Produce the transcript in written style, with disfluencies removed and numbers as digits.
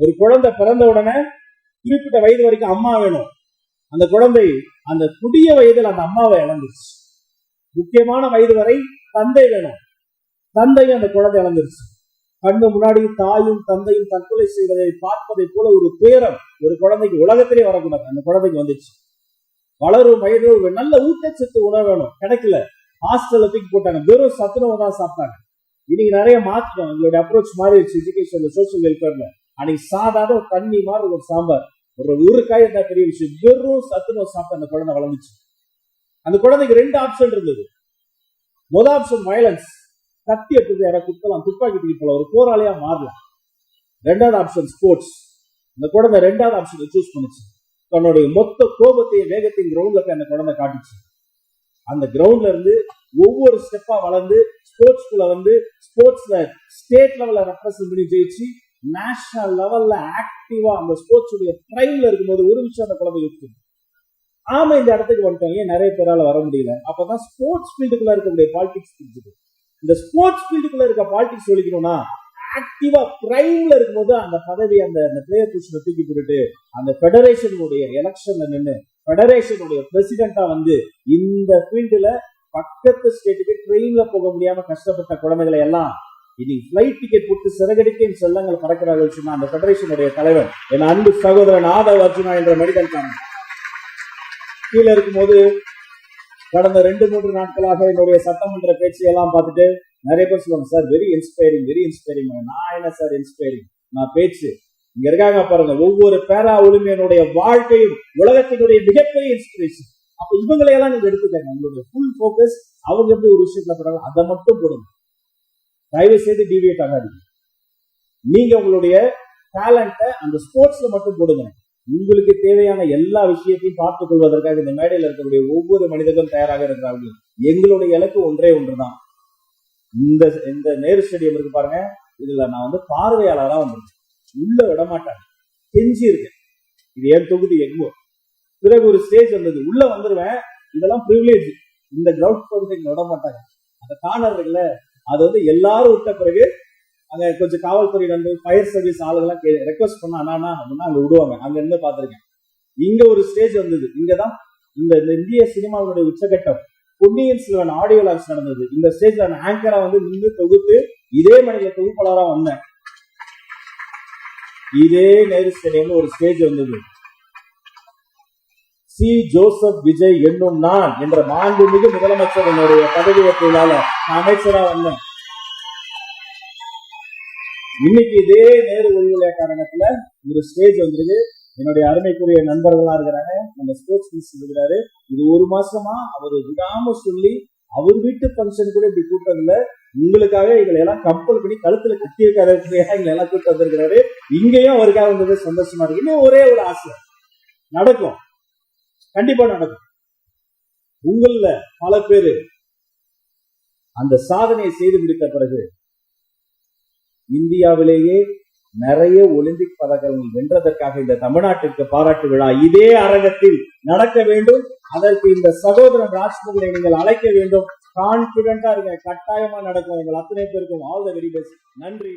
ஒரு குழந்தை பிறந்த உடனே குறிப்பிட்ட வயது வரைக்கும் அம்மா வேணும். அந்த குழந்தை அந்த புதிய வயதில் அந்த அம்மாவை இழந்துருச்சு. முக்கியமான வயது வரை தந்தை வேணும். தந்தையும் அந்த குழந்தை இழந்துருச்சு. கண்ணு முன்னாடி தாயும் தந்தையும் தற்கொலை செய்வதை பார்ப்பதை போல ஒரு துயரம் ஒரு குழந்தைக்கு உலகத்திலே வரக்கூடாது. அந்த குழந்தைக்கு வந்துச்சு. வளரும் வயது ஒரு நல்ல ஊட்டச்சத்து உணவு வேணும், கிடைக்கல. ஹாஸ்டல்ல தூக்கி போட்டாங்க. வெறும் சத்துணவு தான் சாப்பிட்டாங்க. இன்னைக்கு நிறைய மாற்றம், எங்களுடைய அப்ரோச் மாறிடுச்சு எஜுகேஷன் சோசியல் வெல்ஃபேர்ல. அன்னைக்கு சாதாரண தண்ணி மாதிரி ஒரு சாம்பார், ஒரு ஊறுக்காய் இருந்தா பெரிய விஷயம். வெறும் சத்துணவு சாப்பிட்டு அந்த குழந்தை வளர்ந்துச்சு. அந்த குழந்தைக்கு 2 ஆப்ஷன் இருந்தது. முதல் ஆப்ஷன் வயலன்ஸ், கத்தி எடுத்து யாரை குத்தலாம், துப்பாக்கி தூக்கி போல ஒரு போராளியா மாறலாம். 2வது ஆப்ஷன் ஸ்போர்ட்ஸ். அந்த குழந்தை 2வது ஆப்ஷனை சூஸ் பண்ணிச்சு. தன்னுடைய மொத்த கோபத்தையும் வேகத்தையும் கிரவுண்ட்ல போய் அந்த குழந்தை காட்டுச்சு. அந்த கிரவுண்ட்ல இருந்து ஒவ்வொரு ஸ்டெப்பா வளர்ந்து ஸ்போர்ட்ஸ்குள்ள வந்து ஸ்போர்ட்ஸ்ல ஸ்டேட் லெவல்ல ரெப்ரசென்ட் பண்ணி ஜெயிச்சு நேஷனல் லெவல்ல ஆக்டிவா அந்த ஸ்போர்ட்ஸ் உடைய பிரைம்ல இருக்கும்போது ஒரு விஷயம் அந்த குழந்தை இருக்கு. ஆமா, இந்த இடத்துக்கு வந்துட்டோம், ஏன் நிறைய பேரால வர முடியல? அப்பதான் ஸ்போர்ட்ஸ் ஃபீல்டுக்குள்ள இருக்கக்கூடிய பாலிடிக்ஸ் தெரிஞ்சுது. இந்த ஸ்போர்ட்ஸ் ஃபீல்டுக்குள்ள இருக்க பாலிடிக்ஸ் சொல்லிக்கணும்னா ஆக்டிவா பிரைம்ல இருக்கும்போது அந்த பதவி அந்த பிளேயர் பொசிஷனை தூக்கி போட்டுட்டு அந்த பெடரேஷனுடைய எலெக்ஷன்ல நின்று பெடரேஷனுடைய பிரசிடென்டா வந்து இந்த ஃபீல்டுல பக்கத்து ஸ்டேட்டுக்கு ட்ரெயின்ல போக முடியாம கஷ்டப்பட்ட குழந்தைகளை எல்லாம் இன்னைக்கு பிளைட் டிக்கெட் போட்டு சிறகடிக்க செல்லங்கள் பறக்கிறார்கள் சொன்னா அந்த பெடரேஷனுடைய தலைவர் என் அன்பு சகோதரன் ஆதவ் அர்ஜுனா என்ற மனிதன் தான். கீழே இருக்கும்போது கடந்த 2-3 நாட்களாக என்னுடைய சட்டமன்ற பேச்சையெல்லாம் பார்த்துட்டு நிறைய பேர் சொல்லுவாங்க, sir very inspiring, very inspiring. நான் என்ன சார் இன்ஸ்பைரிங்? நான் பேச்சு. இங்க இருக்காங்க பாருங்க, ஒவ்வொரு பேரா ஒலிம்பியனுடைய வாழ்க்கையும் உலகத்தினுடைய மிகப்பெரிய இன்ஸ்பிரேஷன். அப்ப இவங்களையெல்லாம் நீங்க எடுத்துக்காங்க. உங்களுடைய ஃபுல் போக்கஸ் அவங்க எப்படி ஒரு விஷயத்துல போறாங்க அதை மட்டும் போடுங்க. தயவு செய்து டிவியேட் ஆகாதீங்க. நீங்க உங்களுடைய டேலண்ட அந்த ஸ்போர்ட்ஸ்ல மட்டும் போடுங்க. உங்களுக்கு தேவையான எல்லா விஷயத்தையும் பார்த்துக் கொள்வதற்காக இந்த மேடையில் இருக்கக்கூடிய ஒவ்வொரு மனிதர்களும் தயாராக இருக்கிறார்கள். எங்களுடைய இலக்கு ஒன்றே ஒன்றுதான். இந்த நேரு ஸ்டேடியம் இருக்கு பாருங்க, இதுல நான் வந்து பார்வையாளரா வந்துருக்கேன். உள்ள விட மாட்டாங்க, கெஞ்சி இருக்கேன். இது என் தொகுதி எங்கோ. பிறகு ஒரு ஸ்டேஜ் வந்தது, உள்ள வந்துருவேன். இதெல்லாம் பிரிவிலேஜ். இந்த கிரவுண்ட் ஃப்ளோர் விட மாட்டாங்க. அந்த கார்னர் இருக்குல்ல, அது வந்து எல்லாரும் விட்ட பிறகு அங்க கொஞ்சம் காவல்துறை வந்து ஃபயர் சர்வீஸ் ஆளுங்கெல்லாம் ரெக்வஸ்ட் பண்ணா அப்படின்னா அங்க விடுவாங்க. அங்க இருந்து பாத்திருக்கேன். இங்க ஒரு ஸ்டேஜ் வந்தது. இங்கதான் இந்த இந்திய சினிமாவுடைய உச்சகட்டம் பொன்னியின் செல்வன் ஆடியோ லான்ச் நடந்தது. இந்த ஸ்டேஜ்ல நான் ஆங்கரா வந்து நின்று தொகுத்து இதே மனித தொகுப்பாளரா வந்தேன். இதே நேரு ஸ்டேடியம்ல ஒரு ஸ்டேஜ் வந்தது. சி ஜோசப் விஜய் என்னும் நான் என்ற மாண்புமிகு முதலமைச்சர் என்னுடைய பதவியேற்றால அமைச்சரா வந்தேன். இன்னைக்கு இதே நேரு ஒளிவிழா காரணத்துல ஒரு ஸ்டேஜ் வந்திருக்கு. என்னுடைய அருமைக்குரிய நண்பர்களா இருக்கிறாங்க, நம்ம ஸ்போர்ட்ஸ் மினிஸ்டர் இருக்கிறாரு. இது 1 மாசமா அவர் விடாம சொல்லி அவர் வீட்டு பங்கன் கூட இப்படி கூட்டத்துல உங்களுக்காக எங்களை எல்லாம் கம்பல் பண்ணி கழுத்துல கட்டி வைக்காத எங்களை எல்லாம் கூட்டு வந்திருக்கிறாரு. இங்கேயும் அவருக்காக வந்தது சந்தோஷமா இருக்கு. இன்னும் ஒரே ஒரு ஆசை, நடக்கும், கண்டிப்பா நடக்கும். உங்கள பல பேரு அந்த சாதனையை செய்து முடித்த பிறகு இந்தியாவிலேயே நிறைய ஒலிம்பிக் பதக்கங்கள் வென்றதற்காக இந்த தமிழ்நாட்டிற்கு பாராட்டு விழா இதே அரங்கத்தில் நடக்க வேண்டும். அதற்கு இந்த சகோதரன் ராஜ்முகனை நீங்கள் அழைக்க வேண்டும். கான்பிடண்டா இருங்க, கட்டாயமா நடக்கும். உங்கள் அத்தனை பேருக்கும் ஆல் தி வெரி பெஸ்ட். நன்றி.